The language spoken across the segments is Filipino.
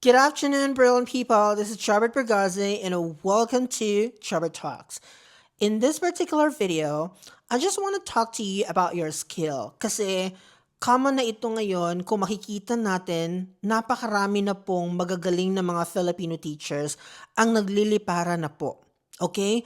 Good afternoon, brilliant people. This is Charbert Bergazi, and welcome to Charbert Talks. In this particular video, I just want to talk to you about your skill. Kasi common na ito ngayon kung makikita natin, napakarami na pong magagaling na mga Filipino teachers ang naglilipara na po. Okay?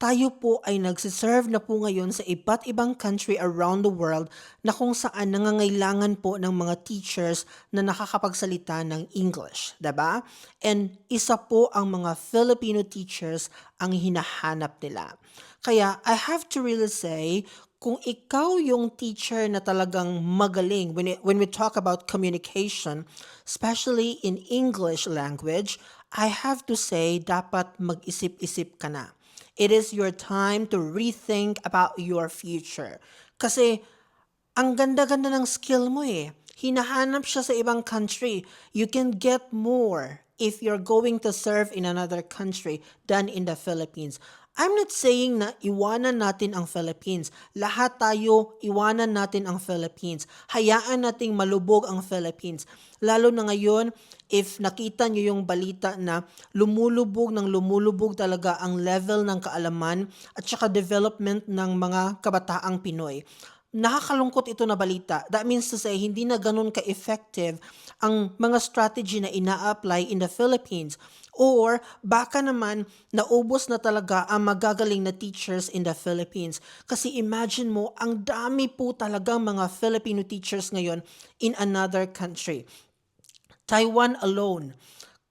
Tayo po ay nagsiserve na po ngayon sa iba't ibang country around the world na kung saan nangangailangan po ng mga teachers na nakakapagsalita ng English, 'di ba? And isa po ang mga Filipino teachers ang hinahanap nila. Kaya I have to really say, kung ikaw yung teacher na talagang magaling when we talk about communication, especially in English language, I have to say dapat mag-isip-isip ka na. It is your time to rethink about your future. Kasi ang ganda-ganda ng skill mo eh. Hinahanap siya sa ibang country. You can get more if you're going to serve in another country than in the Philippines. I'm not saying na iwanan natin ang Philippines. Lahat tayo, iwanan natin ang Philippines. Hayaan nating malubog ang Philippines. Lalo na ngayon, if nakita nyo yung balita na lumulubog talaga ang level ng kaalaman at saka development ng mga kabataang Pinoy. Nakakalungkot ito na balita. That means to say, hindi na ganun ka-effective ang mga strategy na ina-apply in the Philippines. Or baka naman, naubos na talaga ang magagaling na teachers in the Philippines. Kasi imagine mo, ang dami po talagang mga Filipino teachers ngayon in another country. Taiwan alone,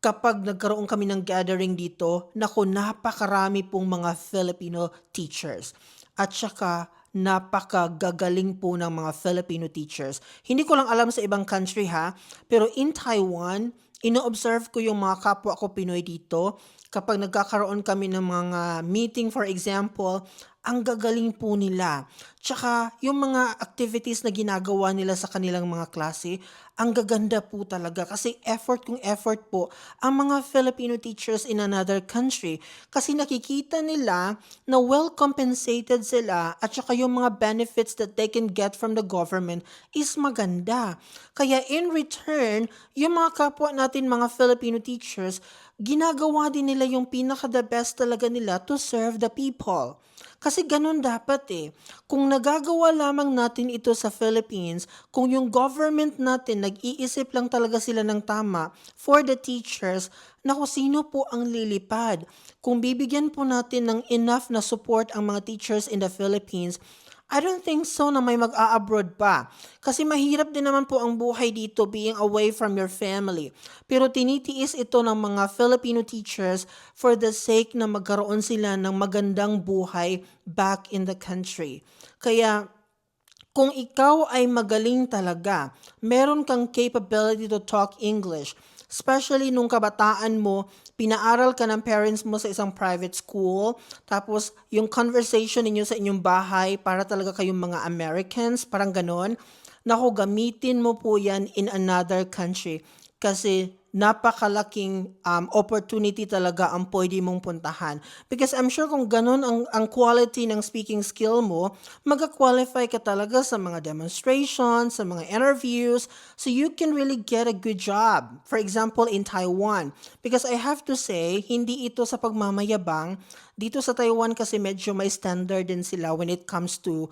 kapag nagkaroon kami ng gathering dito, naku, napakarami pong mga Filipino teachers. At saka, napakagagaling po ng mga Filipino teachers. Hindi ko lang alam sa ibang country ha, pero in Taiwan, ino-observe ko yung mga kapwa ko Pinoy dito. Kapag nagkakaroon kami ng mga meeting, for example, ang gagaling po nila. Tsaka yung mga activities na ginagawa nila sa kanilang mga klase, ang gaganda po talaga kasi effort kung effort po ang mga Filipino teachers in another country. Kasi nakikita nila na well compensated sila at saka yung mga benefits that they can get from the government is maganda. Kaya in return, yung mga kapwa natin mga Filipino teachers, ginagawa din nila yung pinaka-the best talaga nila to serve the people. Kasi ganun dapat eh. Kung nagagawa lamang natin ito sa Philippines, kung yung government natin nag-iisip lang talaga sila ng tama for the teachers, naku, sino po ang lilipad? Kung bibigyan po natin ng enough na support ang mga teachers in the Philippines, I don't think so na may mag-a-abroad pa. Kasi mahirap din naman po ang buhay dito being away from your family. Pero tinitiis ito ng mga Filipino teachers for the sake na magkaroon sila ng magandang buhay back in the country. Kaya kung ikaw ay magaling talaga, meron kang capability to talk English, especially nung kabataan mo, pinaaral ka ng parents mo sa isang private school, tapos yung conversation ninyo sa inyong bahay, para talaga kayong mga Americans, parang ganon, naku, gamitin mo po yan in another country. Kasi napakalaking opportunity talaga ang pwede mong puntahan. Because I'm sure kung ganun ang quality ng speaking skill mo, mag-qualify ka talaga sa mga demonstrations, sa mga interviews, so you can really get a good job. For example, in Taiwan. Because I have to say, hindi ito sa pagmamayabang. Dito sa Taiwan kasi medyo may standard din sila when it comes to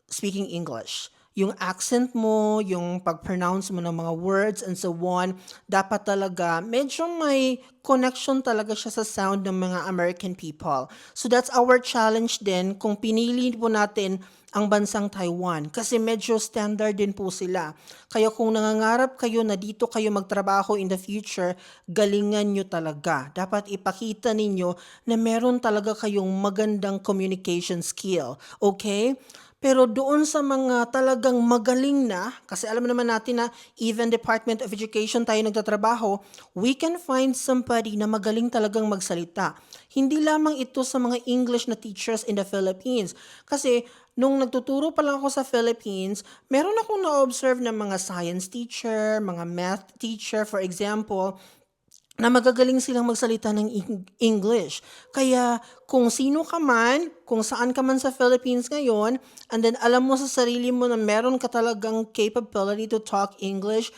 speaking English. Yung accent mo, yung pag-pronounce mo ng mga words and so on, dapat talaga medyo may connection talaga siya sa sound ng mga American people. So that's our challenge din kung pinili po natin ang bansang Taiwan kasi medyo standard din po sila. Kaya kung nangangarap kayo na dito kayo magtrabaho in the future, galingan nyo talaga. Dapat ipakita ninyo na meron talaga kayong magandang communication skill. Okay? Pero doon sa mga talagang magaling na, kasi alam naman natin na even Department of Education tayo nagtatrabaho, we can find somebody na magaling talagang magsalita. Hindi lamang ito sa mga English na teachers in the Philippines. Kasi nung nagtuturo pa lang ako sa Philippines, meron akong na-observe na mga science teacher, mga math teacher, for example, na magagaling silang magsalita ng English. Kaya kung sino ka man, kung saan ka man sa Philippines ngayon, and then alam mo sa sarili mo na meron ka talagang capability to talk English,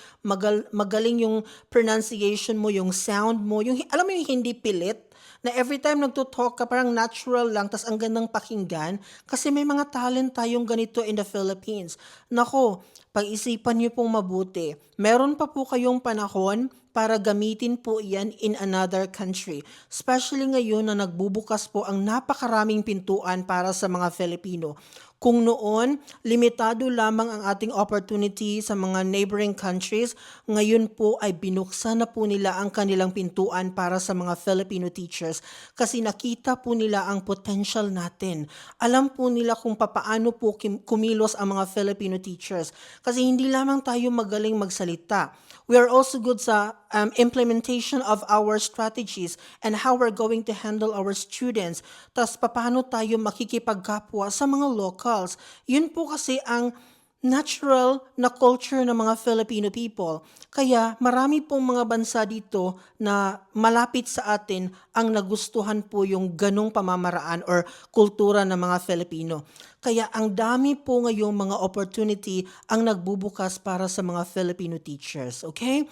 magaling yung pronunciation mo, yung sound mo, yung alam mo yung hindi pilit, na every time nagto-talk ka parang natural lang tas ang gandang pakinggan kasi may mga talent tayong ganito in the Philippines. Nako, pag-isipan niyo pong mabuti. Meron pa po kayong panahon para gamitin po yan in another country. Especially ngayon na nagbubukas po ang napakaraming pintuan para sa mga Filipino. Kung noon, limitado lamang ang ating opportunity sa mga neighboring countries, ngayon po ay binuksan na po nila ang kanilang pintuan para sa mga Filipino teachers kasi nakita po nila ang potential natin. Alam po nila kung papaano po kumilos ang mga Filipino teachers kasi hindi lamang tayo magaling magsalita. We are also good sa implementation of our strategies and how we're going to handle our students. Tas paano tayo makikipagkapwa sa mga locals. Yun po kasi ang natural na culture ng mga Filipino people. Kaya marami pong mga bansa dito na malapit sa atin ang nagustuhan po yung ganong pamamaraan or kultura ng mga Filipino. Kaya ang dami po ngayong mga opportunity ang nagbubukas para sa mga Filipino teachers. Okay?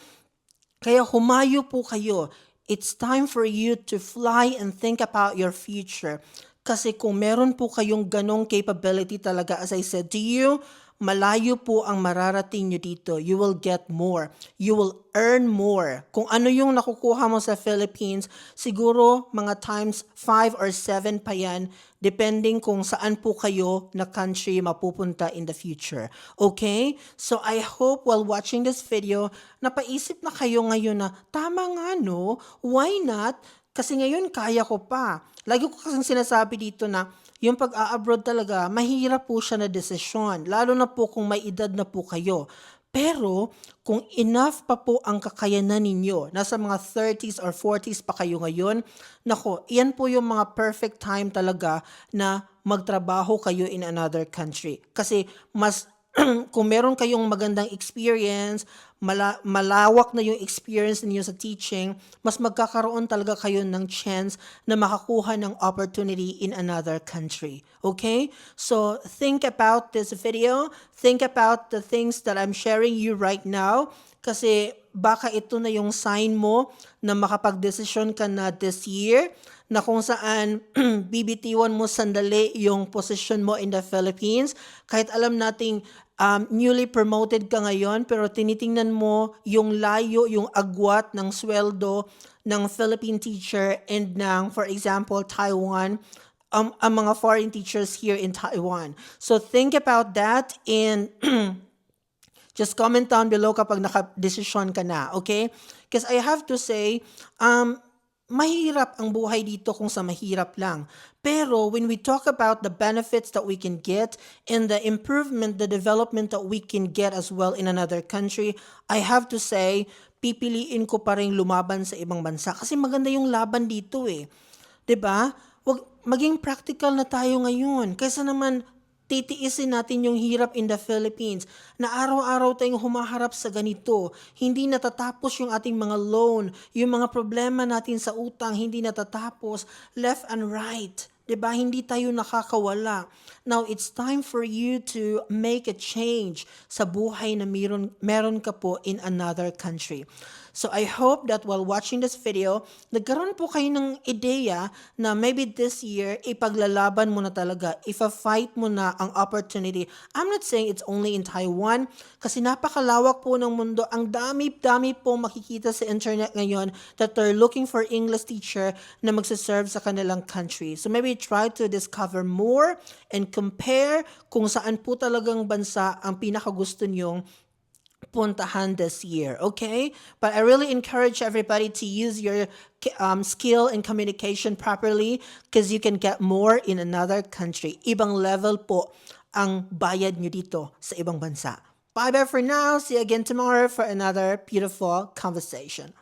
Kaya humayo po kayo. It's time for you to fly and think about your future. Kasi kung meron po kayong ganong capability talaga, as I said to you, malayo po ang mararating nyo dito. You will get more. You will earn more. Kung ano yung nakukuha mo sa Philippines, siguro mga times 5 or 7 pa yan, depending kung saan po kayo na country mapupunta in the future. Okay? So I hope while watching this video, napaisip na kayo ngayon na, tama nga no, why not? Kasi ngayon kaya ko pa. Lagi ko kasing sinasabi dito na yung pag-a-abroad talaga, mahirap po siya na desisyon. Lalo na po kung may edad na po kayo. Pero kung enough pa po ang kakayanan ninyo, nasa mga 30s or 40s pa kayo ngayon, nako, iyan po yung mga perfect time talaga na magtrabaho kayo in another country. Kasi mas kung meron kayong magandang experience, malawak na yung experience niyo sa teaching, mas magkakaroon talaga kayo ng chance na makakuha ng opportunity in another country. Okay? So, think about this video. Think about the things that I'm sharing you right now. Kasi baka ito na yung sign mo na makapag-desisyon ka na this year na kung saan bibitiwan mo sandali yung position mo in the Philippines. Kahit alam nating newly promoted ka ngayon pero tinitingnan mo yung layo, yung agwat ng sweldo ng Philippine teacher and ng, for example, Taiwan, ang mga foreign teachers here in Taiwan. So think about that and just comment down below kapag naka-desisyon ka na, okay? Because I have to say, mahirap ang buhay dito kung sa mahirap lang. Pero when we talk about the benefits that we can get and the improvement, the development that we can get as well in another country, I have to say, pipiliin ko pa rin lumaban sa ibang bansa kasi maganda yung laban dito eh. 'Di ba? Maging practical na tayo ngayon kaysa naman titiisin natin yung hirap in the Philippines na araw-araw tayong humaharap sa ganito. Hindi natatapos yung ating mga loan, yung mga problema natin sa utang, hindi natatapos left and right. 'Di ba? Hindi tayo nakakawala. Now, it's time for you to make a change sa buhay na meron ka po in another country. So I hope that while watching this video, nagkaroon po kayo ng ideya na maybe this year, ipaglalaban mo na talaga, ifa-fight mo na ang opportunity. I'm not saying it's only in Taiwan, kasi napakalawak po ng mundo. Ang dami-dami po makikita sa internet ngayon that they're looking for English teacher na magsaserve sa kanilang country. So maybe try to discover more and compare kung saan po talagang bansa ang pinakagusto nyong puntahan this year, okay? But I really encourage everybody to use your skill in communication properly because you can get more in another country. Ibang level po ang bayad nyo dito sa ibang bansa. Bye-bye for now. See you again tomorrow for another beautiful conversation.